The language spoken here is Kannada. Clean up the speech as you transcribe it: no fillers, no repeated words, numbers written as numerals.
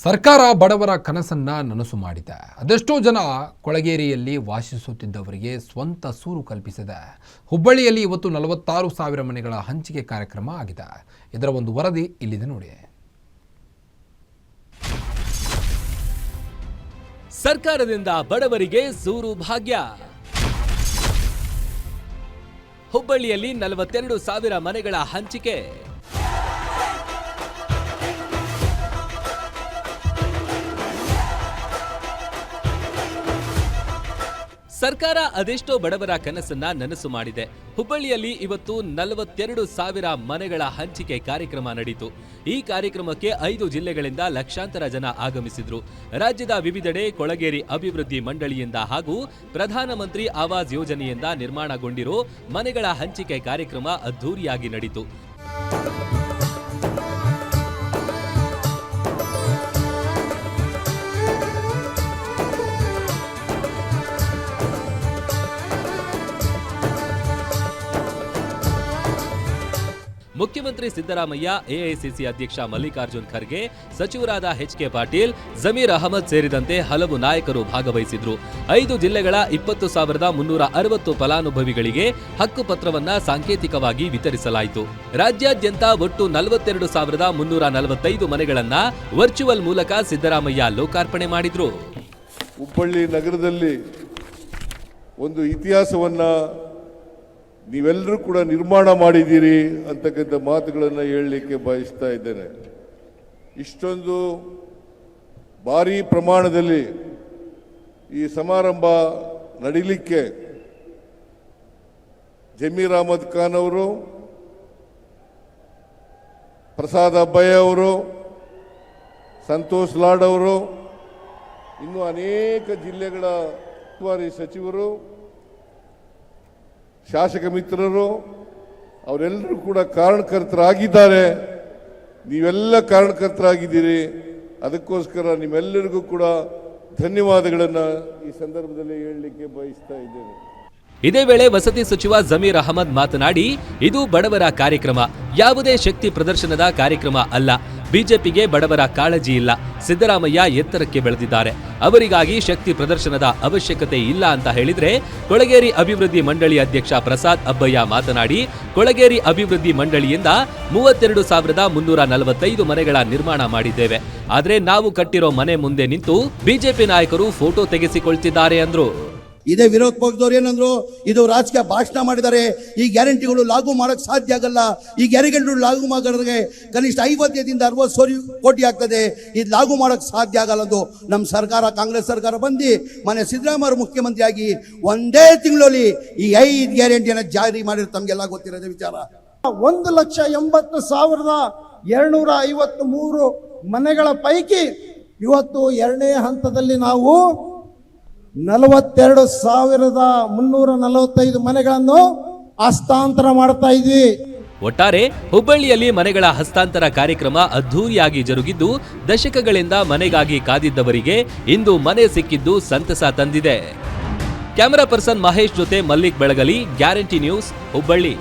ಸರ್ಕಾರ ಬಡವರ ಕನಸನ್ನ ನನಸು ಮಾಡಿದೆ. ಅದೆಷ್ಟೋ ಜನ ಕೊಳಗೇರಿಯಲ್ಲಿ ವಾಸಿಸುತ್ತಿದ್ದವರಿಗೆ ಸ್ವಂತ ಸೂರು ಕಲ್ಪಿಸಿದೆ. ಹುಬ್ಬಳ್ಳಿಯಲ್ಲಿ ಇವತ್ತು 46,000 ಮನೆಗಳ ಹಂಚಿಕೆ ಕಾರ್ಯಕ್ರಮ ಆಗಿದೆ. ಇದರ ಒಂದು ವರದಿ ಇಲ್ಲಿದೆ ನೋಡಿ. ಸರ್ಕಾರದಿಂದ ಬಡವರಿಗೆ ಸೂರು ಭಾಗ್ಯ. ಹುಬ್ಬಳ್ಳಿಯಲ್ಲಿ 42,000 ಮನೆಗಳ ಹಂಚಿಕೆ. ಸರ್ಕಾರ ಅದೆಷ್ಟೋ ಬಡವರ ಕನಸನ್ನ ನನಸು ಮಾಡಿದೆ. ಹುಬ್ಬಳ್ಳಿಯಲ್ಲಿ ಇವತ್ತು 42,000 ಮನೆಗಳ ಹಂಚಿಕೆ ಕಾರ್ಯಕ್ರಮ ನಡೆಯಿತು. ಈ ಕಾರ್ಯಕ್ರಮಕ್ಕೆ 5 ಜಿಲ್ಲೆಗಳಿಂದ ಲಕ್ಷಾಂತರ ಜನ ಆಗಮಿಸಿದ್ರು. ರಾಜ್ಯದ ವಿವಿಧೆಡೆ ಕೊಳಗೇರಿ ಅಭಿವೃದ್ಧಿ ಮಂಡಳಿಯಿಂದ ಹಾಗೂ ಪ್ರಧಾನಮಂತ್ರಿ ಆವಾಸ್ ಯೋಜನೆಯಿಂದ ನಿರ್ಮಾಣಗೊಂಡಿರೋ ಮನೆಗಳ ಹಂಚಿಕೆ ಕಾರ್ಯಕ್ರಮ ಅದ್ಧೂರಿಯಾಗಿ ನಡೆಯಿತು. ಮುಖ್ಯಮಂತ್ರಿ ಸಿದ್ದರಾಮಯ್ಯ, ಎಐಸಿಸಿ ಅಧ್ಯಕ್ಷ ಮಲ್ಲಿಕಾರ್ಜುನ್ ಖರ್ಗೆ, ಸಚಿವರಾದ ಎಚ್.ಕೆ. ಪಾಟೀಲ್, ಜಮೀರ್ ಅಹಮದ್ ಸೇರಿದಂತೆ ಹಲವು ನಾಯಕರು ಭಾಗವಹಿಸಿದ್ರು. 5 ಜಿಲ್ಲೆಗಳ 20,360 ಫಲಾನುಭವಿಗಳಿಗೆ ಹಕ್ಕುಪತ್ರವನ್ನ ಸಾಂಕೇತಿಕವಾಗಿ ವಿತರಿಸಲಾಯಿತು. ರಾಜ್ಯಾದ್ಯಂತ ಒಟ್ಟು 42,345 ಮನೆಗಳನ್ನ ವರ್ಚುವಲ್ ಮೂಲಕ ಸಿದ್ದರಾಮಯ್ಯ ಲೋಕಾರ್ಪಣೆ ಮಾಡಿದ್ರು. ಹುಬ್ಬಳ್ಳಿ ನಗರದಲ್ಲಿ ಒಂದು ಇತಿಹಾಸವನ್ನ ನೀವೆಲ್ಲರೂ ಕೂಡ ನಿರ್ಮಾಣ ಮಾಡಿದ್ದೀರಿ ಅಂತಕ್ಕಂಥ ಮಾತುಗಳನ್ನು ಹೇಳಲಿಕ್ಕೆ ಬಯಸ್ತಾ ಇದ್ದೇನೆ. ಇಷ್ಟೊಂದು ಭಾರೀ ಪ್ರಮಾಣದಲ್ಲಿ ಈ ಸಮಾರಂಭ ನಡೀಲಿಕ್ಕೆ ಜಮೀರ್ ಅಹಮದ್ ಖಾನ್ ಅವರು, ಪ್ರಸಾದ್ ಅಬ್ಬಯ್ಯ ಅವರು, ಸಂತೋಷ್ ಲಾಡ್ ಅವರು, ಇನ್ನು ಅನೇಕ ಜಿಲ್ಲೆಗಳ ಉಸ್ತುವಾರಿ ಸಚಿವರು, ಶಾಸಕ ಮಿತ್ರರು ಅವರೆಲ್ಲರೂ ಕೂಡ ಕಾರಣಕರ್ತರಾಗಿದ್ದಾರೆ. ನೀವೆಲ್ಲ ಕಾರಣಕರ್ತರಾಗಿದ್ದೀರಿ. ಅದಕ್ಕೋಸ್ಕರ ನಿಮ್ಮೆಲ್ಲರಿಗೂ ಕೂಡ ಧನ್ಯವಾದಗಳನ್ನು ಈ ಸಂದರ್ಭದಲ್ಲಿ ಹೇಳಲಿಕ್ಕೆ ಬಯಸ್ತಾ ಇದ್ದೇನೆ. ಇದೇ ವೇಳೆ ವಸತಿ ಸಚಿವ ಜಮೀರ್ ಅಹಮದ್ ಮಾತನಾಡಿ, ಇದು ಬಡವರ ಕಾರ್ಯಕ್ರಮ, ಯಾವುದೇ ಶಕ್ತಿ ಪ್ರದರ್ಶನದ ಕಾರ್ಯಕ್ರಮ ಅಲ್ಲ. ಬಿಜೆಪಿಗೆ ಬಡವರ ಕಾಳಜಿ ಇಲ್ಲ. ಸಿದ್ದರಾಮಯ್ಯ ಎತ್ತರಕ್ಕೆ ಬೆಳೆದಿದ್ದಾರೆ, ಅವರಿಗಾಗಿ ಶಕ್ತಿ ಪ್ರದರ್ಶನದ ಅವಶ್ಯಕತೆ ಇಲ್ಲ ಅಂತ ಹೇಳಿದ್ರೆ, ಕೊಳಗೇರಿ ಅಭಿವೃದ್ಧಿ ಮಂಡಳಿ ಅಧ್ಯಕ್ಷ ಪ್ರಸಾದ್ ಅಬ್ಬಯ್ಯ ಮಾತನಾಡಿ, ಕೊಳಗೇರಿ ಅಭಿವೃದ್ಧಿ ಮಂಡಳಿಯಿಂದ 32,345 ಮನೆಗಳ ನಿರ್ಮಾಣ ಮಾಡಿದ್ದೇವೆ. ಆದ್ರೆ ನಾವು ಕಟ್ಟಿರೋ ಮನೆ ಮುಂದೆ ನಿಂತು ಬಿಜೆಪಿ ನಾಯಕರು ಫೋಟೋ ತೆಗೆಸಿಕೊಳ್ತಿದ್ದಾರೆ ಅಂದ್ರು. ಇದೇ ವಿರೋಧ ಪಕ್ಷದವ್ರು ಏನಂದ್ರು, ಇದು ರಾಜಕೀಯ ಭಾಷಣ ಮಾಡಿದ್ದಾರೆ, ಈ ಗ್ಯಾರಂಟಿಗಳು ಲಾಗು ಮಾಡಕ್ ಸಾಧ್ಯ ಆಗಲ್ಲ, ಈ ಗ್ಯಾರಂಟಿಗಳು ಲಾಗು ಮಾಡೋರಿಗೆ ಕನಿಷ್ಠ 50ರಿಂದ 60 ಕೋಟಿ ಆಗ್ತದೆ, ಇದು ಲಾಗು ಮಾಡಕ್ ಸಾಧ್ಯ ಆಗಲ್ಲ ಅಂದು ನಮ್ಮ ಸರ್ಕಾರ, ಕಾಂಗ್ರೆಸ್ ಸರ್ಕಾರ ಬಂದು ಮನೆ ಸಿದ್ದರಾಮಯ್ಯ ಮುಖ್ಯಮಂತ್ರಿ ಆಗಿ ಒಂದೇ ತಿಂಗಳಲ್ಲಿ ಈ 5 ಗ್ಯಾರಂಟಿಯನ್ನು ಜಾರಿ ಮಾಡಿರೋ ತಮಗೆಲ್ಲ ಗೊತ್ತಿರೋದೇ ವಿಚಾರ. 1,80,253 ಮನೆಗಳ ಪೈಕಿ ಇವತ್ತು 2ನೇ ಹಂತದಲ್ಲಿ ನಾವು 42,345 ಮನೆಗಳನ್ನು ಹಸ್ತಾಂತರ ಮಾಡ್ತಾ ಇದ್ವಿ. ಒಟ್ಟಾರೆ ಹುಬ್ಬಳ್ಳಿಯಲ್ಲಿ ಮನೆಗಳ ಹಸ್ತಾಂತರ ಕಾರ್ಯಕ್ರಮ ಅದ್ಧೂರಿಯಾಗಿ ಜರುಗಿದ್ದು, ದಶಕಗಳಿಂದ ಮನೆಗಾಗಿ ಕಾದಿದ್ದವರಿಗೆ ಇಂದು ಮನೆ ಸಿಕ್ಕಿದ್ದು ಸಂತಸ ತಂದಿದೆ. ಕ್ಯಾಮೆರಾ ಪರ್ಸನ್ ಮಹೇಶ್ ಜೊತೆ ಮಲ್ಲಿಕ್ ಬೆಳಗಲಿ, ಗ್ಯಾರಂಟಿ ನ್ಯೂಸ್, ಹುಬ್ಬಳ್ಳಿ.